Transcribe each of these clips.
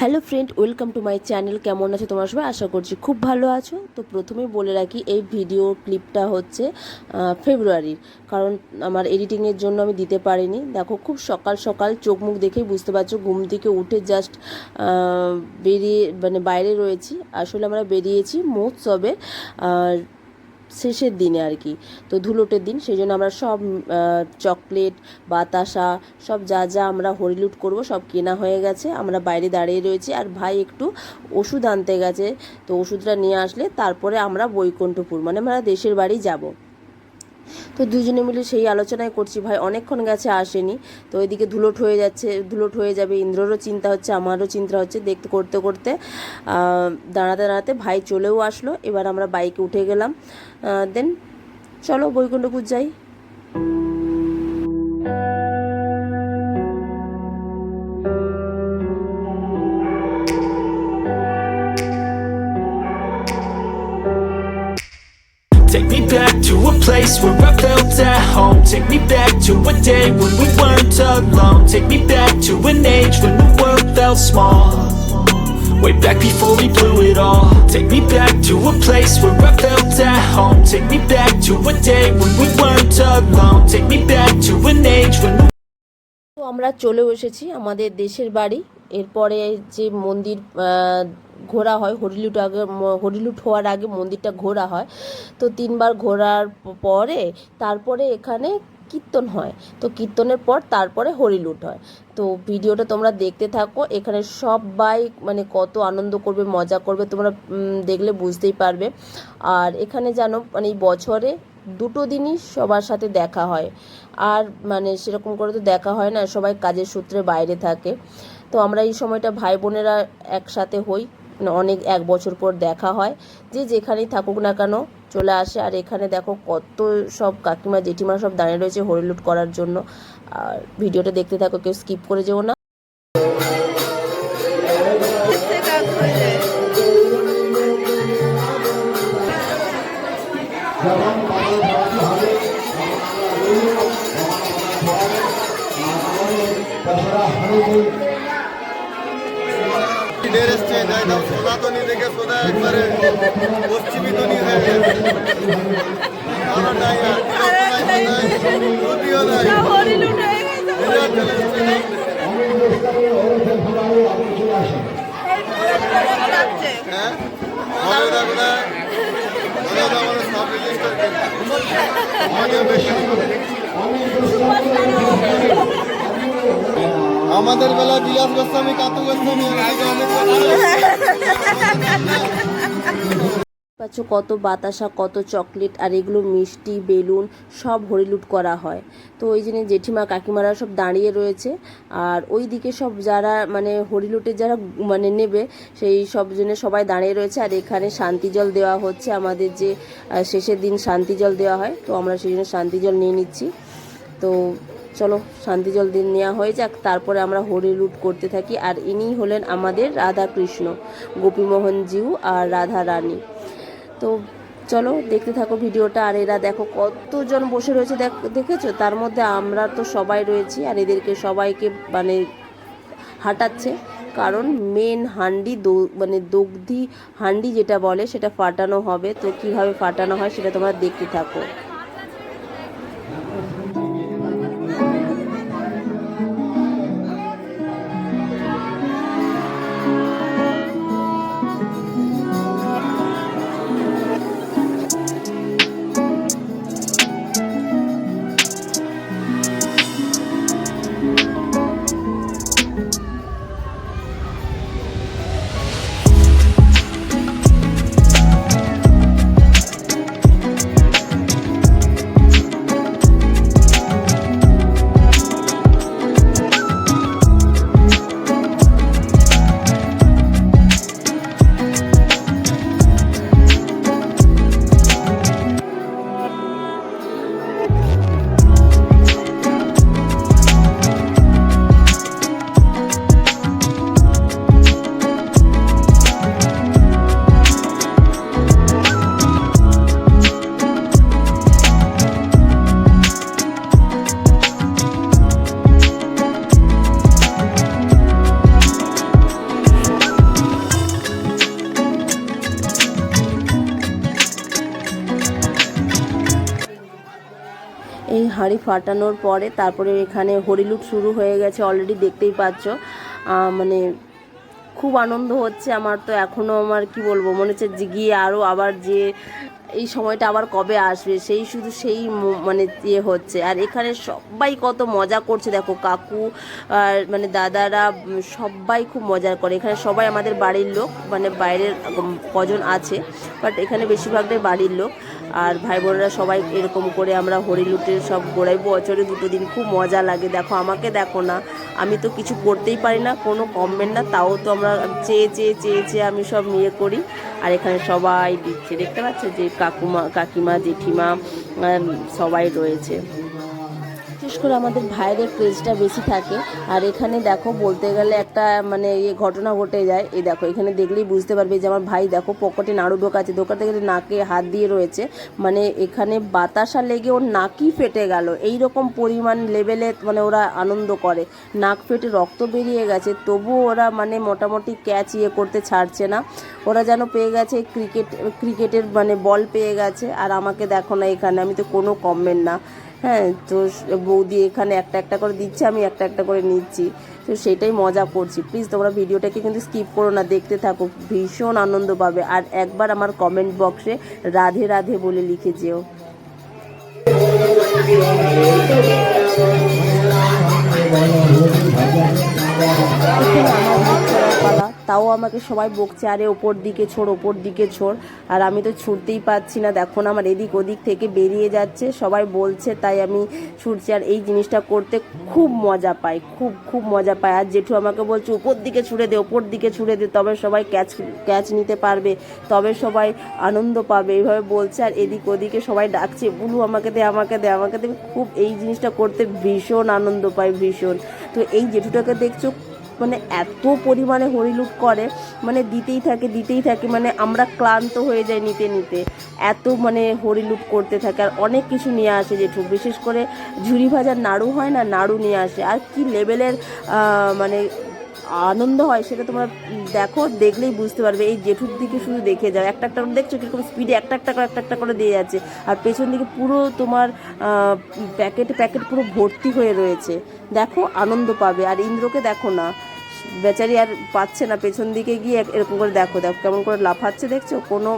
Hello friend, welcome to my channel. কেমন আছো তোমরা সবাই? আশা করছি খুব ভালো আছো। তো প্রথমেই বলে রাখি, এই ভিডিও ক্লিপটা হচ্ছে ফেব্রুয়ারির, কারণ আমার এডিটিংয়ের জন্য আমি দিতে পারিনি। দেখো, খুব সকাল সকাল চোখ মুখ দেখেই বুঝতে পারছো, ঘুম থেকে উঠে জাস্ট বাইরে রয়েছি। আসলে আমরা বেরিয়েছি মহোৎসবের শেষের দিনে আর কি, তো ধুলোটের দিন, সেই জন্য আমরা সব চকলেট, বাতাসা, সব যা যা আমরা হরিলুট করব সব কেনা হয়ে গেছে। আমরা বাইরে দাঁড়িয়ে রয়েছি, আর ভাই একটু ওষুধ আনতে গেছে, তো ওষুধটা নিয়ে আসলে তারপরে আমরা বৈকুণ্ঠপুর মানে আমরা দেশের বাড়ি যাব। তো দুজনে মিলে সেই আলোচনায় করছি, ভাই অনেকক্ষণ গেছে আসেনি, তো ওইদিকে ধুলোট হয়ে যাবে, ইন্দ্ররও চিন্তা হচ্ছে, আমারও চিন্তা হচ্ছে। দেখতে করতে করতে দাঁড়াতে দাঁড়াতে ভাই চলেও আসলো। এবার আমরা বাইকে উঠে গেলাম। দেন চলো বৈকুণ্ঠপুর যাই। Take me back to a place where I felt at home. Take me back to a day when we weren't alone. Take me back to an age when the world felt small. Way back before we blew it all. Take me back to a place where I felt at home. Take me back to a day when we weren't alone. Take me back to an age when তো আমরা চলেও এসেছি আমাদের দেশের বাড়ি। এরপরে যে মন্দির ঘোরা হয়, হরিলুট হওয়ার আগে মন্দিরটা ঘোরা হয়, তো 3বার ঘোরার পরে তারপরে এখানে কীর্তন হয়। তো কীর্তনের পর তারপরে হরিলুট হয়। তো ভিডিওটা তোমরা দেখতে থাকো। এখানে সবাই মানে কত আনন্দ করবে, মজা করবে, তোমরা দেখলে বুঝতেই পারবে। আর এখানে জানো, মানে এই বছরে 2 দিনই সবার সাথে দেখা হয়, আর মানে সেরকম করে তো দেখা হয় না, সবাই কাজের সূত্রে বাইরে থাকে। তো আমরা এই সময়টা ভাই বোনেরা একসাথে হই, অনেক 1 বছর পর দেখা হয়। যে যেখানেই থাকুক না কেন চলে আসে। আর এখানে দেখো কত সব কাকিমা জেঠিমা সব দাঁড়িয়ে রয়েছে হরিলুট করার জন্য। আর ভিডিওটা দেখতে থাকো, কেউ স্কিপ করে যেও না। সোনা তো নি দেখে সোনা একবারে পশ্চিমী তো নি হয়ে গেছে। আমাদের বেলা বিলাস গোস্বামী, কাতু গোস্বামী পাচ্ছ কত বাতাসা, কত চকলেট, আর এগুলো মিষ্টি, বেলুন সব হরিলুট করা হয়। তো ওই জন্য জেঠিমা কাকিমারা সব দাঁড়িয়ে রয়েছে। আর ওই দিকে সব যারা মানে হরিলুটের যারা মানে নেবে, সেই সব জন্য সবাই দাঁড়িয়ে রয়েছে। আর এখানে শান্তি জল দেওয়া হচ্ছে, আমাদের যে শেষের দিন শান্তি জল দেওয়া হয়, তো আমরা সেই জন্য শান্তি জল নিয়ে নিচ্ছি। তো চলো শান্তি জল দিন নেওয়া হয়ে যাক, তারপরে আমরা হরিলুট করতে থাকি। আর ইনি হলেন আমাদের রাধা কৃষ্ণ, গোপীমোহনজিউ আর রাধা রানী। তো চলো দেখতে থাকো ভিডিওটা। আর এরা দেখো কতজন বসে রয়েছে, দেখেছো? তার মধ্যে আমরা তো সবাই রয়েছি, আর এদেরকে সবাইকে মানে হাঁটাচ্ছে, কারণ মেন হান্ডি মানে দগ্ধি হান্ডি যেটা বলে সেটা ফাটানো হবে। তো কিভাবে ফাটানো হয় সেটা তোমরা দেখতে থাকো। হাঁড়ি ফাটানোর পরে তারপরে এখানে হরিলুট শুরু হয়ে গেছে অলরেডি, দেখতেই পাচ্ছ। মানে খুব আনন্দ হচ্ছে আমার তো এখনও, আমার কি বলবো, মনে হচ্ছে যে গিয়ে আরও আবার যে এই সময়টা আবার কবে আসবে সেই শুধু সেই মানে ইয়ে হচ্ছে। আর এখানে সবাই কত মজা করছে দেখো, কাকু আর মানে দাদারা সবাই খুব মজা করে। এখানে সবাই আমাদের বাড়ির লোক, মানে বাইরের কজন আছে বাট এখানে বেশিরভাগটাই বাড়ির লোক। আর ভাই বোনেরা সবাই এরকম করে আমরা হরিলুটের সব গোড়াই, বছরে 2 দিন খুব মজা লাগে। দেখো আমাকে দেখো না, আমি তো কিছু করতেই পারি না, কোনো কমবেন না, তাও তো আমরা চেয়ে চেয়ে চেয়ে চেয়ে আমি সব নিয়ে করি। আর এখানে সবাই দিচ্ছে, দেখতে পাচ্ছ যে কাকিমা জেঠিমা সবাই রয়েছে। বিশেষ করে আমাদের ভাইদের ক্রেজটা বেশি থাকে। আর এখানে দেখো বলতে গেলে একটা মানে ঘটনা ঘটে যায়। এই দেখো এখানে দেখলেই বুঝতে পারবে যে আমার ভাই দেখো পকেটে নাড়ু ঢোকাচ্ছে, ঢোকাতে গেলে নাকে হাত দিয়ে রয়েছে, মানে এখানে বাতাসা লেগে ওর নাকই ফেটে গেল। এই রকম পরিমাণ লেভেলে মানে ওরা আনন্দ করে, নাক ফেটে রক্ত বেরিয়ে গেছে, তবুও ওরা মানে মোটামুটি ক্যাচ করতে ছাড়ছে না। ওরা যেন পেয়ে গেছে ক্রিকেটের মানে বল পেয়ে গেছে। আর আমাকে দেখো না, এখানে আমি তো কোনো কমেন্ট না। হ্যাঁ, তো বৌদি এখানে একটা একটা করে দিচ্ছে, আমি একটা একটা করে নিচ্ছি, তো সেটাই মজা করছি। প্লিজ তোমরা ভিডিওটাকে কিন্তু স্কিপ করো না, দেখতে থাকো, ভীষণ আনন্দ পাবে। আর একবার আমার কমেন্ট বক্সে রাধে রাধে বলে লিখে যেও। পালা, তাও আমাকে সবাই বকছে, আরে ওপর দিকে ছোড়, ওপর দিকে ছোড়। আর আমি তো ছুটতেই পারছি না, দেখো না আমার এদিক ওদিক থেকে বেরিয়ে যাচ্ছে, সবাই বলছে তাই আমি ছুটছি। আর এই জিনিসটা করতে খুব মজা পাই, খুব খুব মজা পাই। আর জেঠু আমাকে বলছে উপর দিকে ছুড়ে দে, ওপর দিকে ছুড়ে দে, তবে সবাই ক্যাচ নিতে পারবে, তবে সবাই আনন্দ পাবে, এইভাবে বলছে। আর এদিক ওদিকে সবাই ডাকছে বুলু আমাকে দে, আমাকে দে, আমাকে দে। খুব এই জিনিসটা করতে ভীষণ আনন্দ পাই, ভীষণ। তো এই জেঠুটাকে দেখছো মানে এত পরিমাণে হরিলুট করে, মানে দিতেই থাকে, মানে আমরা ক্লান্ত হয়ে যাই নিতে নিতে, এত মানে হরিলুট করতে থাকে। আর অনেক কিছু নিয়ে আসে জেঠু, বিশেষ করে ঝুরি ভাজার নাড়ু হয় না, নাড়ু নিয়ে আসে। আর কি লেভেলের মানে আনন্দ হয় সেটা তোমরা দেখো, দেখলেই বুঝতে পারবে। এই জেঠুর দিকে শুধু দেখে যাও, একটা একটা করে দেখছো কীরকম স্পিডে একটা একটা করে দিয়ে যাচ্ছে। আর পেছন দিকে পুরো তোমার প্যাকেট পুরো ভর্তি হয়ে রয়েছে, দেখো আনন্দ পাবে। আর ইন্দ্রকে দেখো না, বেচারি আর পাচ্ছে না, পেছন দিকে গিয়ে এরকম করে দেখো কেমন করে লাফাচ্ছে, দেখছো? কোনো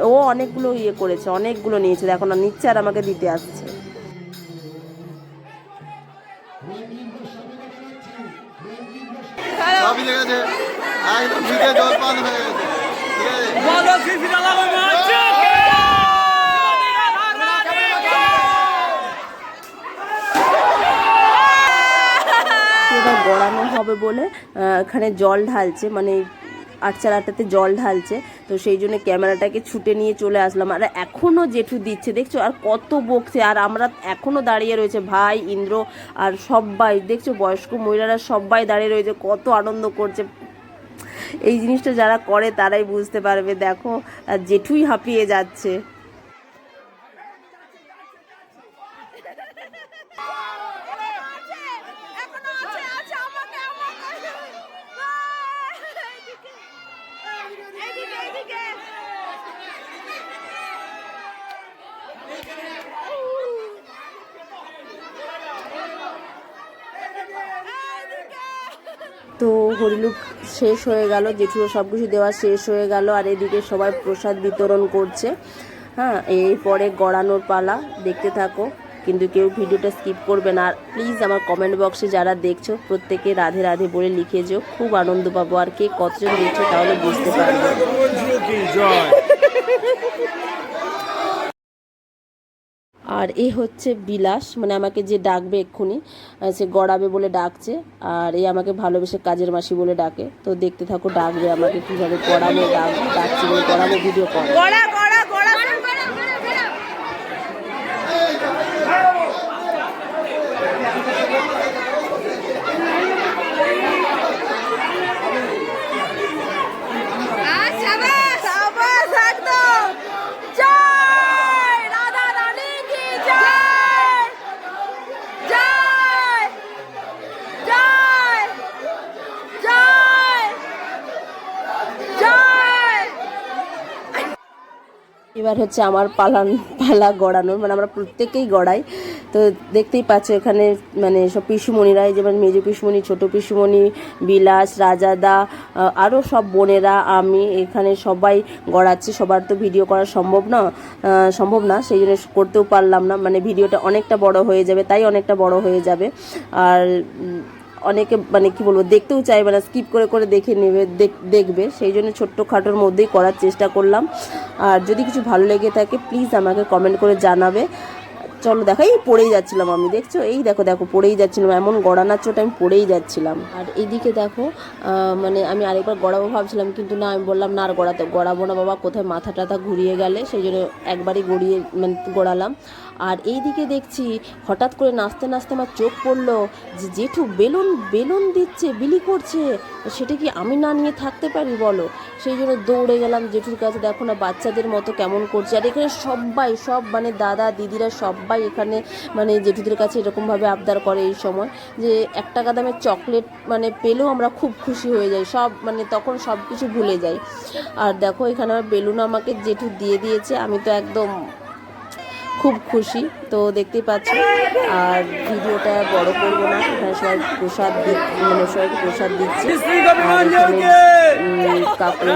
ও অনেকগুলো করেছে, অনেকগুলো নিয়েছে, দেখো না নিচ্ছে আর আমাকে দিতে আসছে। সবই লেগে গেছে, একদম ভিজে জলপান হয়ে গেছে, ঠিক আছে? এবার গড়ানো হবে বলে এখানে জল ঢালছে, মানে আটচালাটাতে জল ঢালছে, তো সেই জন্য ক্যামেরাটাকে ছুটে নিয়ে চলে আসলাম। আর এখনও জেঠু দিচ্ছে, দেখছো? আর কত বকছে, আর আমরা এখনও দাঁড়িয়ে রয়েছে, ভাই ইন্দ্র আর সবাই, দেখছো বয়স্ক মহিলারা সবাই দাঁড়িয়ে রয়েছে, কত আনন্দ করছে। এই জিনিসটা যারা করে তারাই বুঝতে পারবে। দেখো আর জেঠুই হাঁপিয়ে যাচ্ছে। তো হরিলুট শেষ হয়ে গেল, জেঠুরও সব কিছু দেওয়া শেষ হয়ে গেল। আর এদিকে সবাই প্রসাদ বিতরণ করছে। হ্যাঁ, এরপরে গড়ানোর পালা, দেখতে থাকো, কিন্তু কেউ ভিডিওটা স্কিপ করবে না। আর প্লিজ আমার কমেন্ট বক্সে যারা দেখছো প্রত্যেকে রাধে রাধে বলে লিখে যেও, খুব আনন্দ পাবো। আর কে কতজন দেখছো তাহলে বুঝতে পারবে। আর এ হচ্ছে বিলাস, মানে আমাকে যে ডাকবে এক্ষুনি, সে গড়াবে বলে ডাকছে। আর এই আমাকে ভালোবেসে কাজের মাসি বলে ডাকে। তো দেখতে থাকো ডাকবে আমাকে কীভাবে, গড়াবো ডাকছি বলে গড়াবো, ভিডিও কর। এবার হচ্ছে আমার পালা গড়ানোর, মানে আমরা প্রত্যেকেই গড়াই। তো দেখতেই পাচ্ছ এখানে মানে সব পিসুমণিরা, যেমন মেজো পিসুমণি, ছোটো পিসুমণি, বিলাস, রাজাদা, আরও সব বোনেরা, আমি এখানে সবাই গড়াচ্ছি। সবার তো ভিডিও করা সম্ভব না, সেই জন্য করতেও পারলাম না, মানে ভিডিওটা অনেকটা বড় হয়ে যাবে, তাই অনেকটা বড় হয়ে যাবে। আর অনেকে মানে কি বলবো, দেখতেও চাইবে না, স্কিপ করে করে দেখবে, সেই জন্য ছোট্ট খাটোর মধ্যেই করার চেষ্টা করলাম। আর যদি কিছু ভালো লেগে থাকে প্লিজ আমাকে কমেন্ট করে জানাবে। চলো দেখো, এই পড়েই যাচ্ছিলাম আমি, দেখছো, এই দেখো পড়েই যাচ্ছিলাম, এমন গড়ানোর চোট আমি পড়েই যাচ্ছিলাম। আর এইদিকে দেখো মানে আমি আরেকবার গড়াবো ভাবছিলাম, কিন্তু না, আমি বললাম না, আর গড়াবো না বাবা, কোথায় মাথা টাথা ঘুরিয়ে গেলে, সেই জন্য একবারই গড়ালাম। আর এইদিকে দেখছি হঠাৎ করে নাচতে নাচতে আমার চোখ পড়লো যে জেঠু বেলুন দিচ্ছে, বিলি করছে, সেটা কি আমি না নিয়ে থাকতে পারি বলো? সেই জন্য দৌড়ে গেলাম জেঠুর কাছে। দেখো না বাচ্চাদের মতো কেমন করছে, আর এখানে সব মানে দাদা দিদিরা সবাই এখানে মানে জেঠুদের কাছে এরকমভাবে আবদার করে এই সময়, যে 1 টাকা দামের চকলেট মানে পেলেও আমরা খুব খুশি হয়ে যাই, সব মানে তখন সব কিছু ভুলে যাই। আর দেখো এখানে আমার বেলুন আমাকে জেঠু দিয়ে দিয়েছে, আমি তো একদম খুব খুশি। তো দেখতেই পাচ্ছ, আর ভিডিওটা বড় করবো না, এখানে সবাই সবাইকে প্রসাদ দিচ্ছে। কাকু ঠাকুর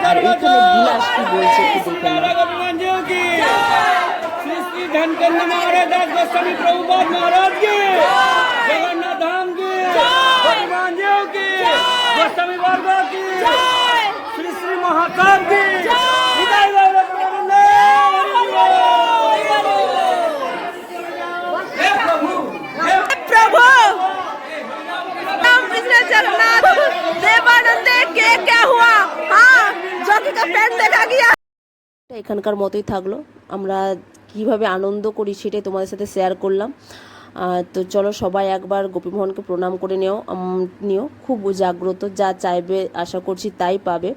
আর এখানে বিলাস কি বলছে একটু দেখে না। এখানকার মতোই থাকলো, আমরা কিভাবে আনন্দ করি সেটাই তোমাদের সাথে শেয়ার করলাম। তো চলো সবাই একবার গোপীমোহনকে প্রণাম করে নিও, খুব জাগ্রত, যা চাইবে আশা করছি তাই পাবে।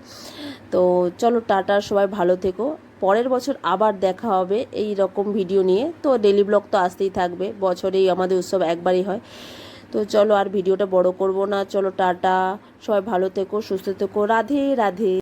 তো চলো টাটা, সবাই ভালো থেকো, পরের বছর আবার দেখা হবে এই রকম ভিডিও নিয়ে। তো ডেলি ব্লগ তো আসতেই থাকবে, বছরেই আমাদের উৎসব একবারই হয়। তো চলো আর ভিডিওটা বড় করব না, চলো টাটা, সবাই ভালো থেকো, সুস্থ থেকো, রাধে রাধে।